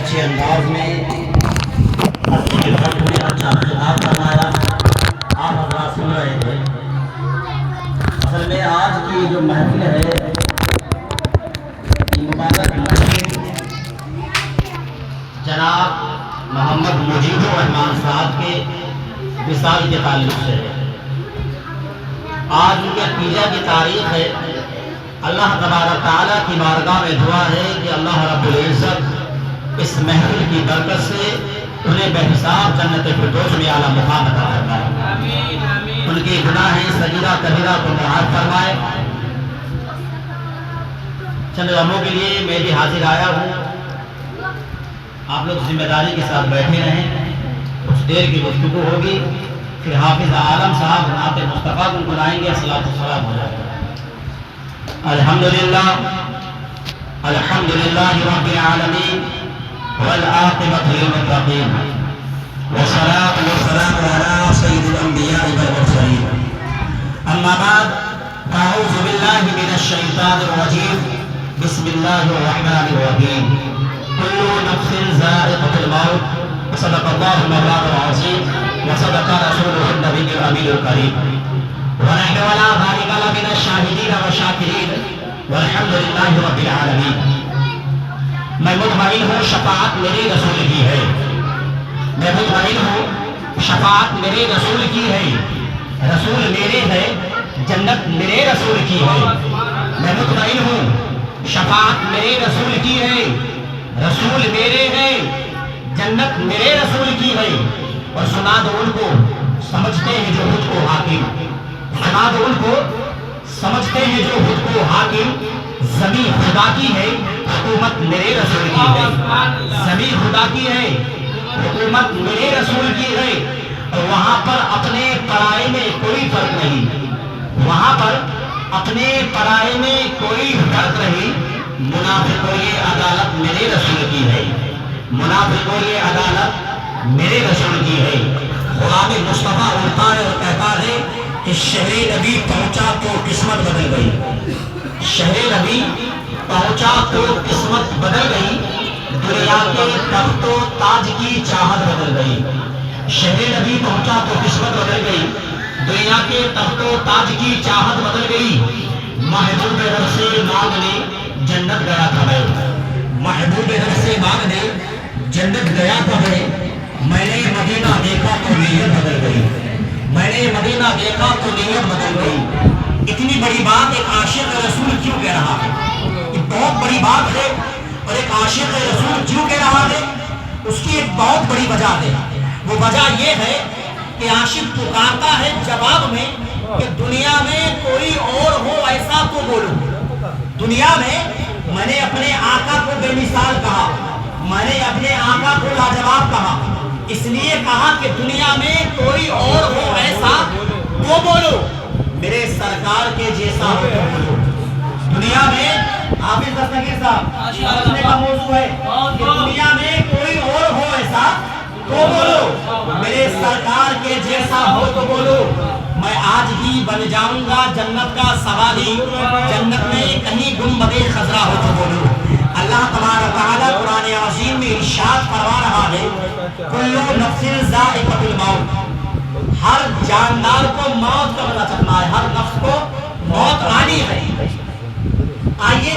اچھے انداز میں اچھا خطاب فرمایا. آپ حضرات سن رہے تھے. اصل میں آج کی جو محفل ہے یہ مبارک محفل جناب محمد مجید الرحمان صاحب کے وصال کے تعلق سے ہے. آج ان کے عقیدہ کی تاریخ ہے. اللہ تبارک تعالیٰ کی بارگاہ میں دعا ہے کہ اللہ رب العزت اس محفل کی برکت سے انہیں بے حساب جنت فردوس میں اعلیٰ مقام عطا فرمائے. ان کی گناہ صغیرہ کبیرہ کو معاف فرمائے. چند لمحوں کے لیے میں بھی حاضر آیا ہوں. آپ لوگ ذمہ داری کے ساتھ بیٹھے رہیں. کچھ دیر کی گفتگو ہوگی، پھر حافظ عالم صاحب نعت مصطفیٰ کو بلائیں گے. الصلاۃ والسلام ہو جائے گا. الحمدللہ رب العالمین والعاقبۃ للمتقین والصلاۃ والسلام علی سید الانبیاء والمرسلین. اما بعد اعوذ باللہ من الشیطان الرجیم. بسم اللہ الرحمن الرحیم. کل نفس ذائقۃ الموت. صدق اللہ مولانا العظیم وصدق رسولہ النبی الامین الکریم. ونحن ولا ذلك لمن الشاهدين والشاكرين والحمد لله رب العالمین. میں مطمئن ہوں شفاعت میرے رسول کی ہے. میں مطمئن ہوں شفاعت میرے رسول کی ہے. رسول میرے ہے، جنت میرے رسول کی ہے. میں مطمئن ہوں شفاعت میرے رسول کی ہے. رسول میرے ہے، جنت میرے رسول کی ہے. اور سنا دو ان کو سمجھتے ہیں جو خود کو حاکم. سنا دو ان کو سمجھتے ہیں جو خود کو حاکم. زمین خدا کی ہے، حکومت میرے رسول کی ہے. زمین خدا کی ہے، حکومت میرے رسول کی ہے. اور وہاں پر اپنے پرائے میں کوئی فرق نہیں. وہاں پر اپنے پرائے میں کوئی فرق نہیں. منافقوں یہ عدالت میرے رسول کی ہے. منافقوں یہ عدالت میرے رسول کی ہے. غلام مصطفیٰ اٹھتا ہے اور کہتا ہے کہ شہر نبی پہنچا تو قسمت بدل گئی. شہر نبی پہنچا تو قسمت بدل گئی. دنیا کے تخت و تاج کی چاہت بدل گئی. شہر نبی پہنچا تو قسمت بدل گئی. دنیا کے تخت و تاج کی چاہت بدل گئی. محبوب رب سے مانگنے جنت گیا تھا میں. محبوب رب سے مانگنے جنت گیا تھا میں. میں نے مدینہ دیکھا تو نیت بدل گئی. میں نے مدینہ دیکھا تو نیت بدل گئی. اتنی بڑی بات ایک عاشق رسول کیوں کہہ رہا ہے؟ یہ بہت بڑی بات ہے. اور ایک عاشق رسول کیوں کہہ رہا ہے؟ اس کی ایک بہت بڑی وجہ ہے. وہ وجہ یہ ہے کہ عاشق پکارتا ہے جواب میں کہ دنیا میں کوئی اور ہو ایسا تو بولو. دنیا میں نے اپنے آقا کو بے مثال کہا. میں نے اپنے آقا کو لاجواب کہا. اس لیے کہا کہ دنیا میں کوئی اور ہو ایسا تو بولو. میرے سرکار کے جیسا ہو تو بولو. دنیا میں حافظ دستگیر صاحب سمجھنے کا موضوع ہے کہ دنیا میں کوئی اور ہو ایسا تو بولو. میرے سرکار کے جیسا ہو تو بولو. میں آج ہی بن جاؤں گا جنت کا سوالی. جنت میں کہیں گنبد خضرا ہو تو بولو. اللہ تبارک و تعالی قرآن عظیم میں ارشاد فرما رہا ہے کل نفس ذائقۃ الموت. ہر جاندار کو موت کا پتہ چلنا ہے. ہر نفس کو موت آنی ہے. آئیے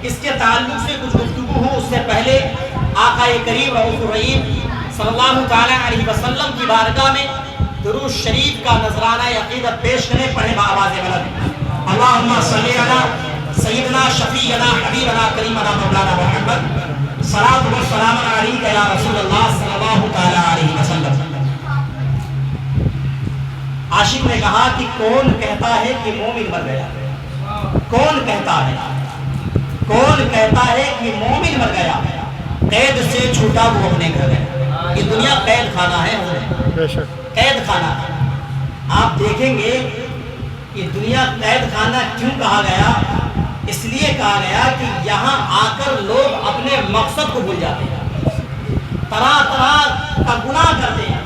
اس کے تعلق سے کچھ گفتگو ہو. اس سے پہلے آقا کریم رؤوف الرحیم صلی اللہ تعالی علیہ وسلم کی بارگاہ میں درود شریف کا نذرانہ عقیدت پیش کریں. پڑھیں بآواز بلند. اللہم صلی علی سیدنا شفیعنا حبیبنا کریمنا مولانا محمد صلاۃ و سلام علیک یا رسول اللہ صلی اللہ تعالی علیہ وسلم. عاشق نے کہا کہ کون کہتا ہے کہ مومن مر گیا؟ کون کہتا ہے؟ کون کہتا ہے کہ مومن مر گیا؟ قید سے چھوٹا وہ اپنے گھر گیا. یہ دنیا قید خانہ ہے. قید خانہ آپ دیکھیں گے یہ دنیا قید خانہ کیوں کہا گیا؟ اس لیے کہا گیا کہ یہاں آ کر لوگ اپنے مقصد کو بھول جاتے ہیں. طرح طرح کا گناہ کرتے ہیں.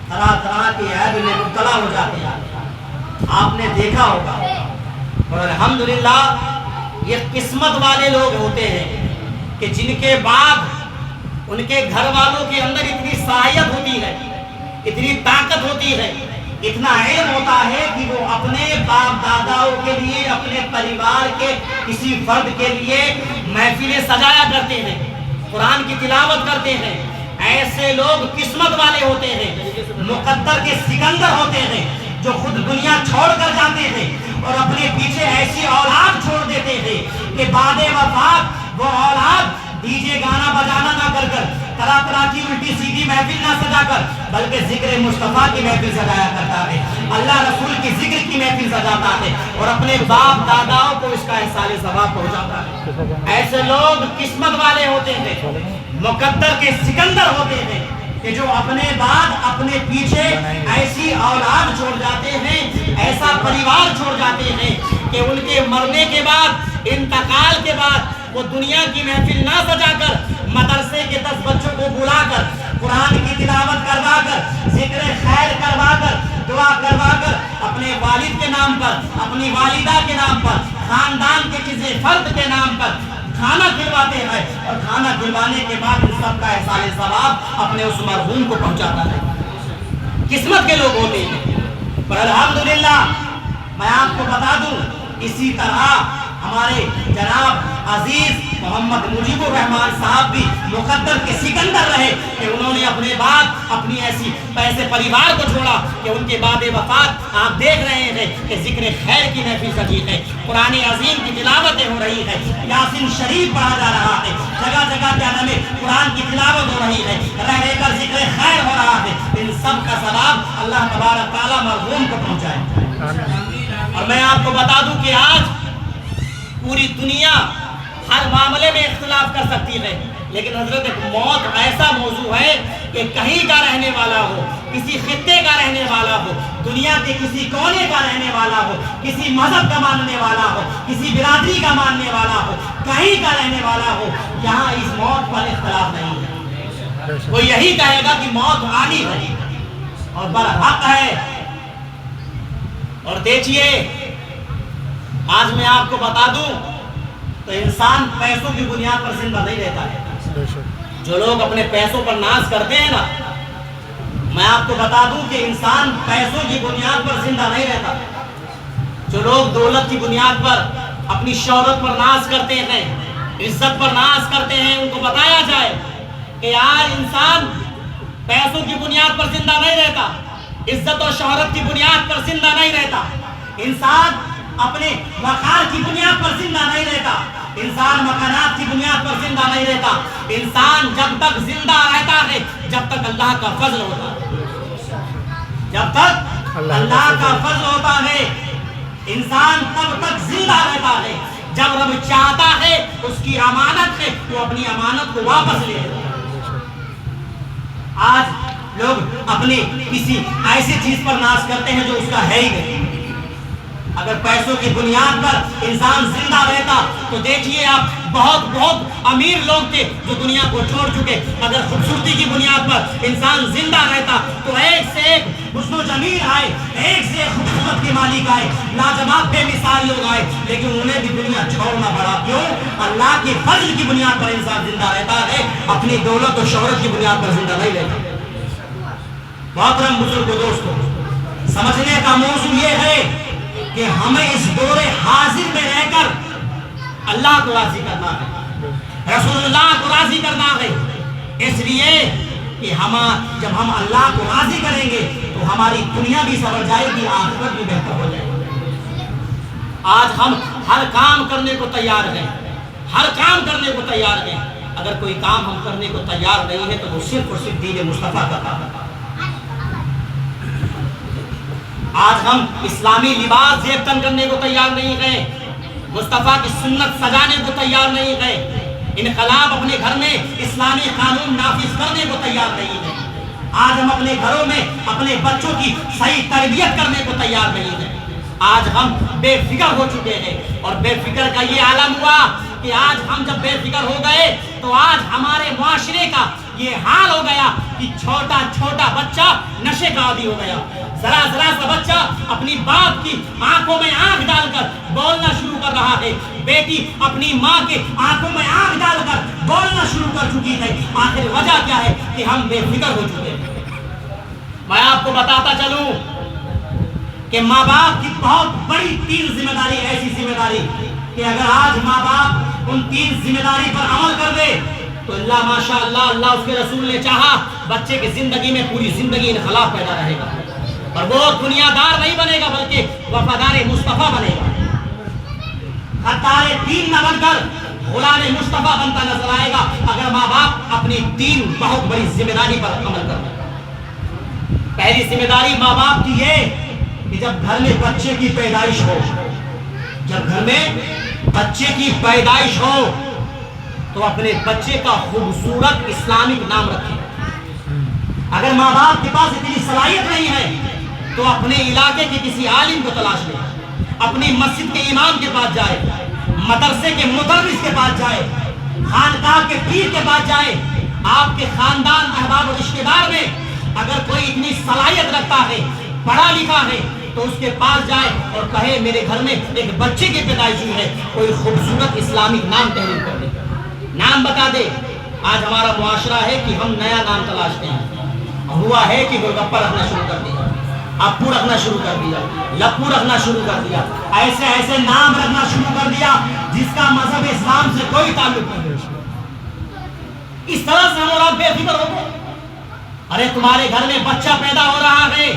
طرح طرح کے عیب میں مبتلا ہو جاتے ہیں. آپ نے دیکھا ہوگا. اور الحمدللہ یہ قسمت والے لوگ ہوتے ہیں کہ جن کے بعد ان کے گھر والوں کے اندر اتنی صلاحیت ہوتی ہے، اتنی طاقت ہوتی ہے، اتنا علم ہوتا ہے کہ وہ اپنے باپ داداؤں کے لیے، اپنے پریوار کے کسی فرد کے لیے محفلیں سجایا کرتے ہیں، قرآن کی تلاوت کرتے ہیں۔ ایسے لوگ قسمت والے ہوتے ہیں، مقدر کے سکندر ہوتے ہیں، جو خود دنیا چھوڑ کر جاتے ہیں اور اپنے پیچھے ایسی اولاد چھوڑ دیتے ہیں کہ بعد وفات وہ اولاد ڈی جے گانا بجانا نہ کر کر، طرح طرح کی الٹی سیدھی محفل نہ سجا کر، بلکہ ذکر مصطفیٰ کی محفل سجایا کرتا ہے، اللہ رسول کی ذکر کی محفل سجاتا ہے اور اپنے باپ داداؤں کو اس کا احسان ثواب پہنچاتا ہے۔ ایسے لوگ قسمت والے ہوتے ہیں، مقدر کے سکندر ہوتے ہیں کہ جو اپنے بعد اپنے پیچھے ایسی اولاد چھوڑ جاتے ہیں، ایسا پریوار چھوڑ جاتے ہیں کہ ان کے مرنے کے بعد، انتقال کے بعد وہ دنیا کی محفل نہ سجا کر، مدرسے کے 10 بچوں کو بلا کر، قرآن کی تلاوت کروا کر، ذکر خیر کروا کر، دعا کروا کر، اپنے والد کے نام پر، اپنی والدہ کے نام پر، خاندان کے کسی فرد کے نام پر کھانا کھلواتے ہیں اور کھانا کھلوانے کے بعد ان سب کا احسان ثواب اپنے اس مرحوم کو پہنچاتا ہے۔ قسمت کے لوگ ہوتے ہیں۔ پر الحمدللہ میں آپ کو بتا دوں، اسی طرح ہمارے جناب عزیز محمد مجیب الرحمان صاحب بھی مقدر کے سکندر رہے کہ انہوں نے اپنے بعد اپنی ایسے پریوار کو چھوڑا کہ ان کے بعد وفات آپ دیکھ رہے ہیں کہ ذکر خیر کی محفل سجی ہے، قرآن عظیم کی تلاوتیں ہو رہی ہے، یاسین شریف پڑھا جا رہا ہے، جگہ جگہ کیا نام ہے قرآن کی تلاوت ہو رہی ہے، رہ کر ذکر خیر ہو رہا ہے۔ ان سب کا ثواب اللہ تبارک تعالیٰ مرحوم کو پہنچائے۔ اور میں آپ کو بتا دوں کہ آج پوری دنیا ہر معاملے میں اختلاف کر سکتی ہے، لیکن حضرت موت ایسا موضوع ہے کہ کہیں کا رہنے والا ہو، کسی خطے کا رہنے والا ہو، دنیا کے کسی کونے کا رہنے والا ہو، کسی مذہب کا ماننے والا ہو، کسی برادری کا ماننے والا ہو، کہیں کا رہنے والا ہو، یہاں اس موت پر اختلاف نہیں ہے۔ وہ یہی کہے گا کہ موت آنی ہے اور برحق ہے۔ اور دیکھیے آج میں آپ کو بتا دوں تو انسان پیسوں کی بنیاد پر زندہ نہیں رہتا ہے۔ جو لوگ اپنے پیسوں پر ناز کرتے ہیں نا، میں آپ کو بتا دوں کہ انسان پیسوں کی بنیاد پر زندہ نہیں رہتا۔ جو لوگ دولت کی بنیاد پر، اپنی شہرت پر ناز کرتے ہیں، عزت پر ناز کرتے ہیں، ان کو بتایا جائے کہ آج انسان پیسوں کی بنیاد پر زندہ نہیں رہتا، عزت اور شہرت کی بنیاد پر زندہ نہیں رہتا، انسان اپنے وقار کی بنیاد پر زندہ نہیں رہتا، انسان مکانات کی بنیاد پر زندہ نہیں رہتا۔ انسان جب تک زندہ رہتا ہے جب تک اللہ کا فضل ہوتا ہے، جب تک اللہ کا فضل ہوتا ہے انسان تب تک زندہ رہتا ہے۔ جب رب چاہتا ہے اس کی امانت ہے وہ اپنی امانت کو واپس لے لیتا ہے۔ آج لوگ اپنی کسی ایسی چیز پر ناز کرتے ہیں جو اس کا ہے ہی نہیں۔ اگر پیسوں کی بنیاد پر انسان زندہ رہتا تو دیکھیے آپ بہت امیر لوگ تھے جو دنیا کو چھوڑ چکے۔ اگر خوبصورتی کی بنیاد پر انسان زندہ رہتا تو ایک سے ایک حسن و جمیل آئے، ایک سے ایک خوبصورت کے مالک آئے، لاجواب بے مثال لوگ آئے، لیکن انہیں بھی دنیا چھوڑنا پڑا۔ کیوں؟ اللہ کے فضل کی بنیاد پر انسان زندہ رہتا ہے، اپنی دولت و شہرت کی بنیاد پر زندہ نہیں رہتا۔ محترم بزرگ دوستو، سمجھنے کا موضوع یہ ہے کہ ہمیں اس دور حاضر میں رہ کر اللہ کو راضی کرنا ہے، رسول اللہ کو راضی کرنا ہے، اس لیے کہ جب ہم اللہ کو راضی کریں گے تو ہماری دنیا بھی سنور جائے گی، آخرت بھی بہتر ہو جائے گی۔ آج ہم ہر کام کرنے کو تیار ہیں، ہر کام کرنے کو تیار ہیں، اگر کوئی کام ہم کرنے کو تیار نہیں ہے تو وہ صرف اور صرف دین مصطفیٰ کا کام ہے۔ آج ہم اسلامی لباس زیب تن کرنے کو تیار نہیں گئے، مصطفیٰ کی سنت سجانے کو تیار نہیں گئے، انقلاب اپنے گھر میں اسلامی قانون نافذ کرنے کو تیار نہیں گئے۔ آج ہم اپنے گھروں میں اپنے بچوں کی صحیح تربیت کرنے کو تیار نہیں ہیں۔ آج ہم بے فکر ہو چکے ہیں، اور بے فکر کا یہ عالم ہوا کہ آج ہم جب بے فکر ہو گئے تو آج ہمارے معاشرے کا یہ حال ہو گیا کہ چھوٹا چھوٹا بچہ نشے کا عادی ہو گیا۔ ذرا ذرا سا بچہ اپنی باپ کی آنکھوں میں آنکھ ڈال کر بولنا شروع کر رہا ہے، بیٹی اپنی ماں کے آنکھوں میں آنکھ ڈال کر بولنا شروع کر چکی کی ہے، آخر وجہ کیا ہے کہ ہم بے فکر ہو چکے ہیں۔ میں آپ کو بتاتا چلوں کہ ماں باپ کی بہت بڑی 3 ذمہ داری، ایسی ذمہ داری کہ اگر آج ماں باپ ان 3 ذمہ داری پر عمل کر دے تو اللہ ماشاء اللہ، اللہ اس کے رسول نے چاہا بچے کی زندگی میں پوری زندگی انقلاب پیدا رہے گا، اور وہ دنیا دار نہیں بنے گا بلکہ وفادار مصطفیٰ بنے گا، خطار دین نہ بن کر غلام مصطفیٰ بنتا نظر آئے گا اگر ماں باپ اپنی 3 بہت بڑی ذمہ داری پر عمل کر دیں۔ پہلی ذمہ داری ماں باپ کی یہ کہ جب گھر میں بچے کی پیدائش ہو، جب گھر میں بچے کی پیدائش ہو تو اپنے بچے کا خوبصورت اسلامک نام رکھیں۔ اگر ماں باپ کے پاس اتنی صلاحیت نہیں ہے تو اپنے علاقے کے کسی عالم کو تلاش لیں، اپنی مسجد کے امام کے پاس جائے، مدرسے کے مدرس کے پاس جائے، خانقاہ کے پیر کے پاس جائے۔ آپ کے خاندان، احباب و رشتہ دار میں اگر کوئی اتنی صلاحیت رکھتا ہے، پڑھا لکھا ہے، تو اس کے پاس جائے اور کہے میرے گھر میں ایک بچے کی پیدائش ہوئی ہے، کوئی خوبصورت اسلامک نام تحریر کر دے، نام بتا دے۔ آج ہمارا معاشرہ ہے کہ ہم نیا نام تلاشتے ہیں، ہوا ہے کہ گولگپا رکھنا شروع کر دیا، اپو رکھنا شروع کر دیا، لپو رکھنا شروع کر دیا، ایسے ایسے نام رکھنا شروع کر دیا جس کا مذہب اسلام سے کوئی تعلق نہیں۔ اس طرح سے ہم اور آپ بے فکر ہو گئے۔ ارے تمہارے گھر میں بچہ پیدا ہو رہا ہے،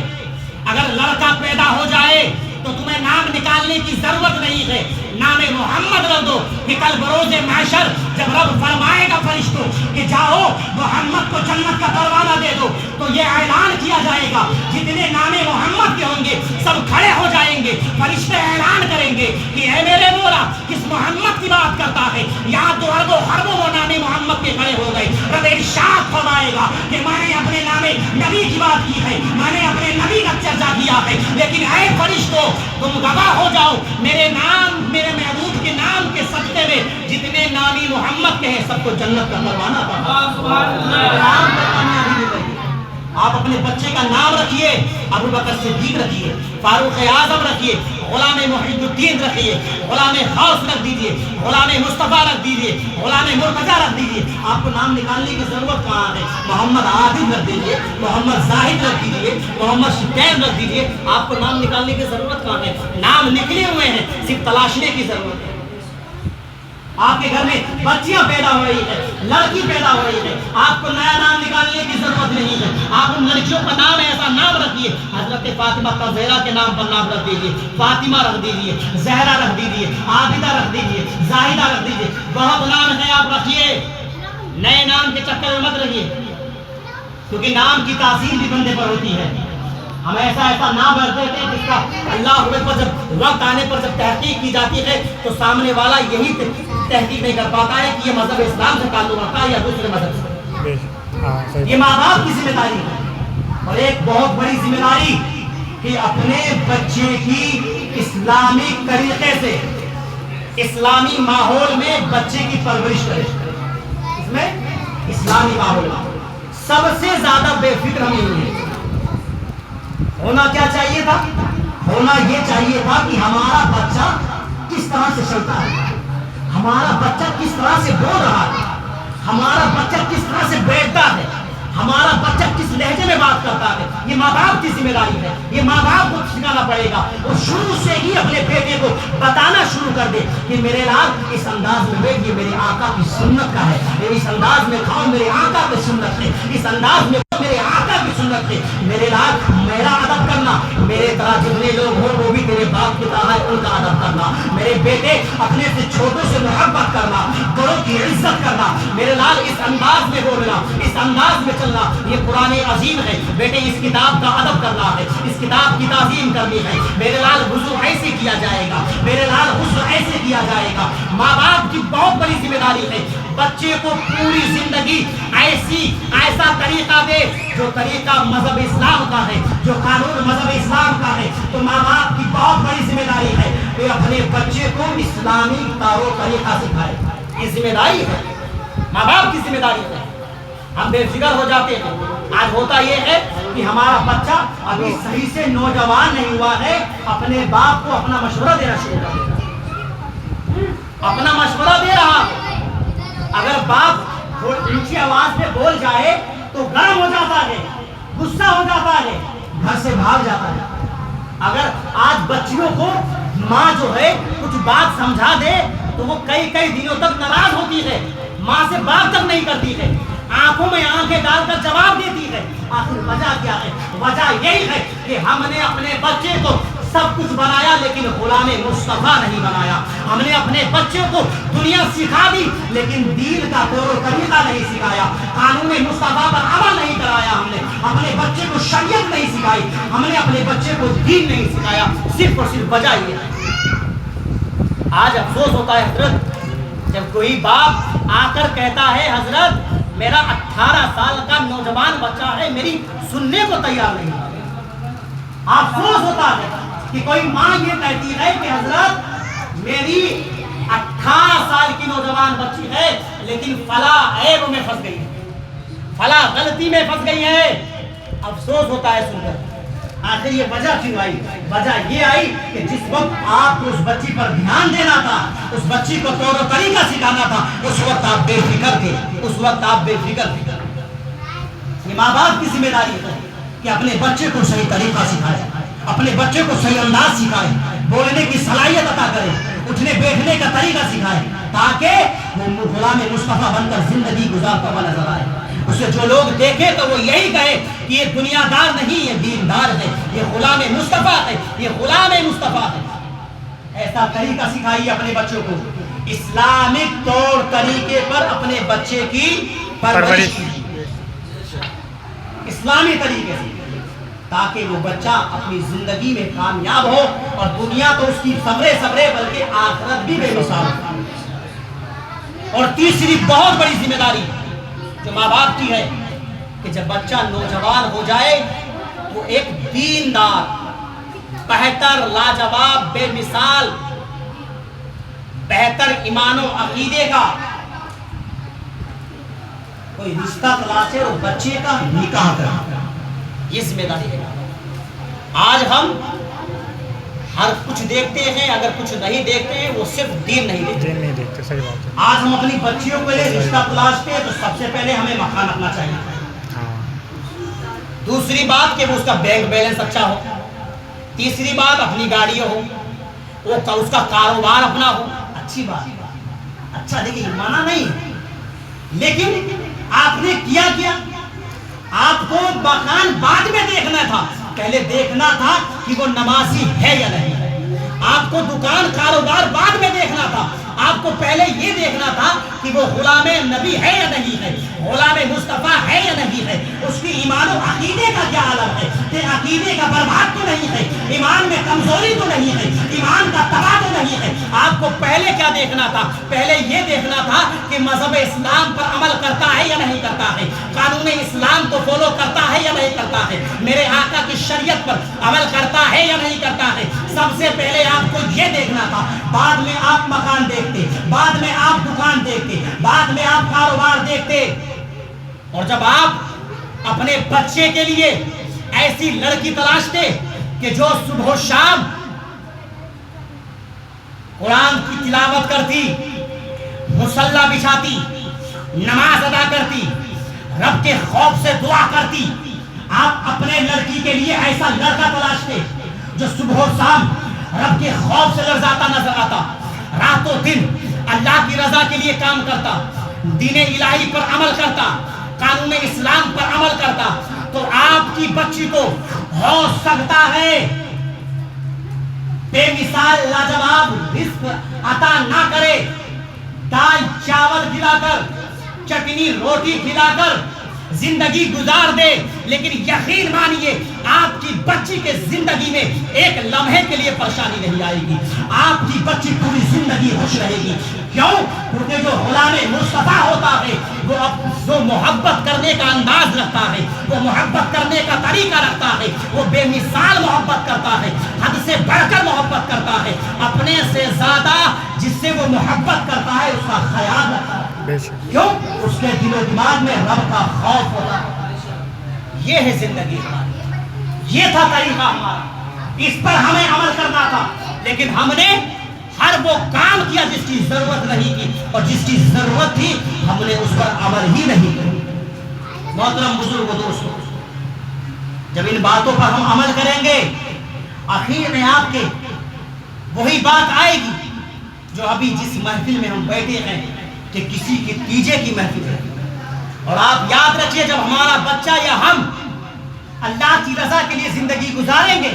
اگر لڑکا پیدا ہو جائے تو تمہیں نام نکالنے کی ضرورت نہیں ہے، نام محمد رکھ دو کہ کل بروز محشر جب رب فرمائے گا فرشتوں کہ جاؤ محمد کو جنت کا پروانہ دے دو تو یہ اعلان کیا جائے گا، جتنے نام محمد کے ہوں گے سب کھڑے ہو جائیں گے، فرشتے اعلان کریں گے کہ اے میرے مولا کس محمد کی بات کرتا ہے، یہاں تو اربوں خربوں وہ نام محمد کے کھڑے ہو گئے۔ رب ارشاد فرمائے گا کہ میں نے اپنے نام نبی کی بات کی ہے، میں نے اپنے نبی کا چرچا کیا ہے، لیکن اے فرشتوں تم گواہ ہو جاؤ میرے نام، میرے محبوب کے نام کے صدقے میں جتنے نامی محمد کے ہیں سب کو جنت کا پروانہ پڑا۔ آپ اپنے بچے کا نام رکھیے، ابو بکر صدیق رکھیے، فاروق اعظم رکھیے، غلام محی الدین رکھیے، غلام غوث رکھ دیجیے، غلام مصطفیٰ رکھ دیجیے، غلام مرتضیٰ رکھ دیجیے۔ آپ کو نام نکالنے کی ضرورت کہاں ہے؟ محمد عادل رکھ دیجیے، محمد زاہد رکھ دیجیے، محمد شکین رکھ دیجیے۔ آپ کو نام نکالنے کی ضرورت کہاں ہے؟ نام نکلے ہوئے ہیں، صرف تلاشنے کی ضرورت ہے۔ آپ کے گھر میں بچیاں پیدا ہو رہی ہے، لڑکی پیدا ہو رہی ہے، آپ کو نیا نام نکالنے کی ضرورت نہیں ہے۔ آپ ان لڑکیوں کا نام ایسا نام رکھیے، حضرت فاطمہ کا زہرا کے نام پر نام رکھ دیجیے، فاطمہ رکھ دیجیے، زہرا رکھ دیجیے، عابدہ رکھ دیجیے، زاہدہ رکھ دیجیے۔ بہت نام ہے آپ رکھیے، نئے نام کے چکر میں مت رہیے، کیونکہ نام کی تاثیر بھی بندے پر ہوتی ہے۔ ہم ایسا نام رکھ دیتے ہیں جس کا اللہ ہوئے پر جب وقت آنے پر جب تحقیق کی جاتی ہے تو سامنے والا یہی تحقیق نہیں کر پاتا ہے کہ یہ مذہب اسلام سے تعلق رکھتا ہے یا دوسرے مذہب سے۔ یہ ماں باپ کی ذمہ داری ہے، اور ایک بہت بڑی ذمہ داری کہ اپنے بچے کی اسلامی طریقے سے، اسلامی ماحول میں بچے کی پرورش کرے، اس میں اسلامی ماحول سب سے زیادہ بے فکر ہمیں ہوئی ہے۔ ہونا کیا چاہیے تھا؟ ہونا یہ چاہیے تھا کہ ہمارا بچہ کس طرح سے چلتا ہے، ہمارا بچہ کس طرح سے بول رہا ہے، ہمارا بچہ کس طرح سے بیٹھتا ہے، ہمارا بچہ کس لہجے میں بات کرتا ہے۔ یہ ماں باپ کی ذمہ داری ہے، یہ ماں باپ کو سکھانا پڑے گا، اور شروع سے ہی اپنے بیٹے کو بتانا شروع کر دے کہ میرے لال اس انداز میں بیٹھ، یہ میرے آقا کی سنت کا ہے، اس انداز میں کھاؤ میرے آقا کی سنت ہے، اس انداز میں میرے آقا کی سنت ہے۔ میرے لال میرا ادب کرنا، میرے طرح جتنے لوگ ہوں وہ بھی تیرے باپ کی طرح ہے، ان کا ادب کرنا۔ میرے بیٹے اپنے سے چھوٹوں سے محبت کرنا، بڑوں کی عزت کرنا، میرے لال اس انداز میں بولنا، اس انداز میں چلنا، یہ قرآن عظیم ہے۔ بیٹے اس کتاب کا ادب کرنا ہے، اس کتاب کی تعظیم کرنی ہے۔ میرے لال وضو ایسے کیا جائے گا، میرے لال غسل ایسے کیا جائے گا۔ ماں باپ کی بہت بڑی ذمہ داری ہے بچے کو پوری زندگی ایسا طریقہ دے جو طریقہ مذہب اسلام کا ہے، جو قانون مذہب اسلام کا ہے۔ تو ماں باپ کی بہت بڑی ذمہ داری ہے کہ اپنے بچے کو اسلامی طور و طریقہ سکھائے۔ یہ ذمہ داری ہے، ماں باپ کی ذمہ داری ہے۔ ہم بے فکر ہو جاتے ہیں۔ آج ہوتا یہ ہے کہ ہمارا بچہ ابھی صحیح سے نوجوان نہیں ہوا ہے، اپنے باپ کو اپنا مشورہ دینا شروع کر دیتا ہے، اپنا مشورہ دے رہا ہے۔ اگر باپ اونچی آواز میں بول جائے تو گرم ہو جاتا ہے، غصہ ہو جاتا ہے، گھر سے بھاگ جاتا ہے۔ اگر آج بچیوں کو ماں جو ہے کچھ بات سمجھا دے تو وہ کئی کئی دنوں تک ناراض ہوتی ہے، ماں سے بات تک نہیں کرتی ہے، آنکھوں میں آنکھیں ڈال کر جواب دیتی ہے۔ آخر وجہ کیا ہے؟ وجہ یہی ہے کہ ہم نے اپنے بچے کو سب کچھ بنایا لیکن غلام مصطفیٰ نہیں بنایا۔ ہم نے اپنے بچے کو دنیا سکھا دی لیکن دین کا طور و طریقہ نہیں سکھایا، قانون مصطفیٰ پر عمل نہیں کرایا۔ ہم نے اپنے بچے کو شریعت نہیں سکھائی، ہم نے اپنے بچے کو دین نہیں سکھایا۔ صرف اور صرف وجہ یہ ہے۔ آج افسوس ہوتا ہے حضرت جب کوئی باپ آ کر کہتا ہے حضرت میرا 18 سال کا نوجوان بچہ ہے، میری سننے کو تیار نہیں ہے۔ افسوس ہوتا ہے کہ کوئی ماں یہ کہتی ہے کہ حضرت میری 18 سال کی نوجوان بچی ہے لیکن فلاں عیب میں پھنس گئی ہے، فلاں غلطی میں پھنس گئی ہے۔ افسوس ہوتا ہے سن کر۔ آخر یہ وجہ کیوں آئی؟ وجہ یہ آئی کہ جس وقت آپ کو اس بچی پر دھیان دینا تھا، اس بچی کو طور و طریقہ سکھانا تھا، اس وقت آپ بے فکر تھے، اس وقت آپ بے فکر تھے۔ یہ ماں باپ کی ذمہ داری ہے کہ اپنے بچے کو صحیح طریقہ سکھائے، اپنے بچے کو صحیح انداز سکھائے، بولنے کی صلاحیت عطا کرے، اٹھنے بیٹھنے کا طریقہ سکھائے تاکہ وہ غلام مصطفیٰ بن کر زندگی گزارتا ہوا نظر آئے۔ اسے جو لوگ دیکھے تو وہ یہی کہے کہ یہ دنیا دار نہیں، یہ دیندار ہے، یہ غلام مصطفیٰ ہے، یہ غلام مصطفیٰ ہے۔ ایسا طریقہ سکھائیے اپنے بچوں کو، اسلامک طور طریقے پر اپنے بچے کی پرورش کیجیے، اسلامی طریقے سے، تاکہ وہ بچہ اپنی زندگی میں کامیاب ہو اور دنیا تو اس کی صبرے بلکہ آخرت بھی بے مثال ہو۔ اور تیسری بہت بڑی ذمہ داری جو ماں باپ کی ہے کہ جب بچہ نوجوان ہو جائے وہ ایک دیندار، بہتر، لاجواب، بے مثال، بہتر ایمان و عقیدے کا کوئی رشتہ تلاشے اور بچے کا نکاح کرے۔ یہ ذمہ داری ہے۔ آج ہم ہر کچھ دیکھتے ہیں، اگر کچھ نہیں دیکھتے ہیں وہ صرف دین نہیں دیکھتے۔ صحیح بات ہے۔ آج ہم اپنی بچیوں کے لیے رشتہ تلاشتے ہیں تو سب سے پہلے ہمیں مکان رکھنا چاہیے، دوسری بات کہ وہ اس کا بینک بیلنس اچھا ہو، تیسری بات اپنی گاڑی ہو، وہ اس کا کاروبار اپنا ہو۔ اچھی بات، اچھا دیکھیے مانا نہیں ہے، لیکن آپ نے کیا آپ کو مکان بعد میں دیکھنا تھا، پہلے دیکھنا تھا کہ وہ نمازی ہے یا نہیں۔ آپ کو دکان کاروبار بعد میں دیکھنا تھا، آپ کو پہلے یہ دیکھنا تھا کہ وہ غلام نبی ہے یا نہیں ہے، غلام مصطفیٰ ہے یا نہیں ہے، اس کی ایمان و عقیدے کا کیا عالم ہے، کہ عقیدے کا برباد تو نہیں ہے، ایمان میں کمزوری تو نہیں ہے، ایمان کا تباہ تو نہیں ہے۔ آپ کو پہلے کیا دیکھنا تھا؟ پہلے یہ دیکھنا تھا کہ مذہب اسلام پر عمل کرتا ہے یا نہیں کرتا ہے، قانون اسلام کو فالو کرتا ہے یا نہیں کرتا ہے، میرے آقا کی شریعت پر عمل کرتا ہے یا نہیں کرتا ہے۔ سب سے پہلے آپ کو یہ دیکھنا تھا، بعد میں آپ مکان دیکھتے، بعد میں آپ دکان دیکھتے، بعد میں آپ کاروبار دیکھتے۔ اور جب آپ اپنے بچے کے لیے ایسی لڑکی تلاشتے کہ جو صبح و شام قرآن کی تلاوت کرتی، مصلی بچھاتی، نماز ادا کرتی، رب کے خوف سے دعا کرتی، آپ اپنے لڑکی کے لیے ایسا لڑکا تلاشتے جو صبح و شام رب کے خوف سے لرزاتا نظر آتا، رات و دن اللہ کی رضا کے لیے کام کرتا، دین الہی پر عمل کرتا، قانون اسلام پر عمل کرتا، تو آپ کی بچی کو ہو سکتا ہے بے مثال لاجواب رزق عطا نہ کرے، دال چاول کھلا کر، چٹنی روٹی کھلا کر زندگی گزار دے، لیکن یقین مانیے آپ کی بچی کے زندگی میں ایک لمحے کے لیے پریشانی نہیں آئے گی، آپ کی بچی پوری زندگی خوش رہے گی۔ کیوں؟ کیونکہ جو غلام مصطفیٰ ہوتا ہے وہ جو محبت کرنے کا انداز رکھتا ہے، وہ محبت کرنے کا طریقہ رکھتا ہے، وہ بے مثال محبت کرتا ہے، حد سے بڑھ کر محبت کرتا ہے، اپنے سے زیادہ جس سے وہ محبت کرتا ہے اس کا خیال رکھتا ہے۔ کیوں؟ اس کے دل و دماغ میں رب کا خوف ہوتا ہے۔ یہ ہے زندگی ہماری، یہ تھا طریقہ ہمارا، اس پر ہمیں عمل کرنا تھا، لیکن ہم نے ہر وہ کام کیا جس کی ضرورت نہیں تھی، اور جس کی ضرورت تھی ہم نے اس پر عمل ہی نہیں کیا۔ محترم بزرگ و دوستو، جب ان باتوں پر ہم عمل کریں گے، آخر میں آپ کے وہی بات آئے گی جو ابھی جس محفل میں ہم بیٹھے ہیں کہ کسی کے تیجے کی محفل ہے۔ اور آپ یاد رکھیے، جب ہمارا بچہ یا ہم اللہ کی رضا کے لیے زندگی گزاریں گے،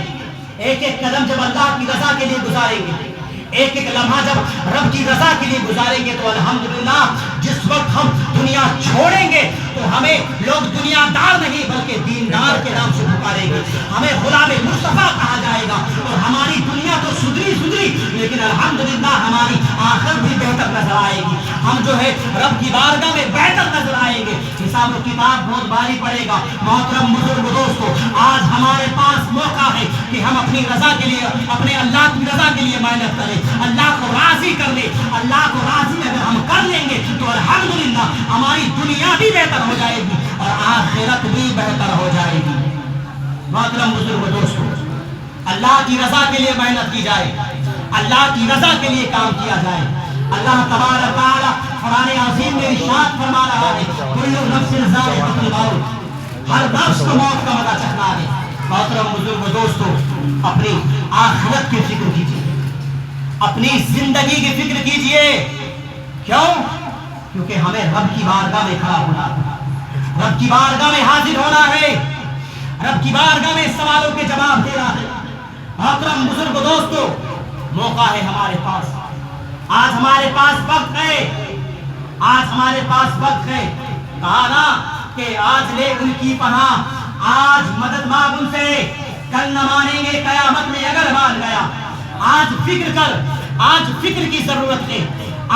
ایک ایک قدم جب اللہ کی رضا کے لیے گزاریں گے، ایک ایک لمحہ جب رب کی رضا کے لیے گزاریں گے، تو الحمدللہ جس وقت ہم دنیا چھوڑیں گے تو ہمیں لوگ دنیا دار نہیں بلکہ دیندار کے نام سے پکاریں گے، ہمیں غلام مصطفیٰ کہا جائے گا، اور ہماری دنیا تو سدھری لیکن الحمدللہ ہماری آخرت بھی بہتر نظر آئے گی، ہم جو ہے رب کی بارگاہ میں بہتر نظر آئیں گے، حساب و کتاب بہت بھاری پڑے گا۔ محترم بزرگ دوستو، آج ہمارے پاس موقع ہے کہ ہم اپنی رضا کے لیے، اپنے اللہ کی رضا کے لیے محنت کریں، اللہ کو راضی کر لیں۔ اللہ کو راضی اگر ہم کر لیں گے تو الحمدللہ ہماری دنیا بھی بہتر ہو جائے گی اور آخرت بھی بہتر ہو جائے گی۔ محترم بزرگ دوستو، اللہ کی رضا کے لیے محنت کی جائے، اللہ کی رضا کے لیے کام کیا جائے۔ اللہ تبارک تعالی قرآن عظیم میں ارشاد فرما رہا ہے، کل نفس ذائقۃ الموت، ہر نفس کو موت کا مزہ چکھنا ہے۔ محترم بزرگ دوستو، اپنی آخرت کی فکر کیجیے، اپنی زندگی کی فکر کیجیے۔ کیوں؟ کیونکہ ہمیں رب کی بارگاہ میں کھڑا ہونا ہے، رب کی بارگاہ میں حاضر ہونا ہے، رب کی بارگاہ میں سوالوں کے جواب دینا ہے۔ محترم بزرگ دوستو، موقع ہے ہمارے پاس، آج ہمارے پاس وقت ہے، آج ہمارے پاس وقت ہے۔ کہا نا کہ آج لے ان کی پناہ، آج مدد مانگ ان سے، کل نہ مانیں گے قیامت میں اگر مان گیا۔ آج فکر کر، آج فکر کی ضرورت ہے،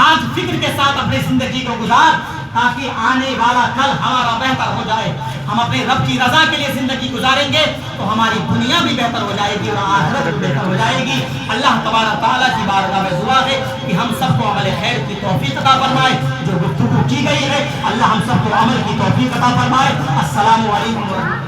آج فکر کے ساتھ اپنی زندگی کو گزار تاکہ آنے والا کل ہمارا بہتر ہو جائے۔ ہم اپنے رب کی رضا کے لیے زندگی گزاریں گے تو ہماری دنیا بھی بہتر ہو جائے گی اور آخرت بھی بہتر ہو جائے گی۔ اللہ تبارک تعالیٰ کی بارگاہ میں دعا ہے کہ ہم سب کو عمل خیر کی توفیق عطا فرمائے، جو گفتگو کی گئی ہے اللہ ہم سب کو عمل کی توفیق عطا فرمائے۔ السلام علیکم ورحمۃ اللہ۔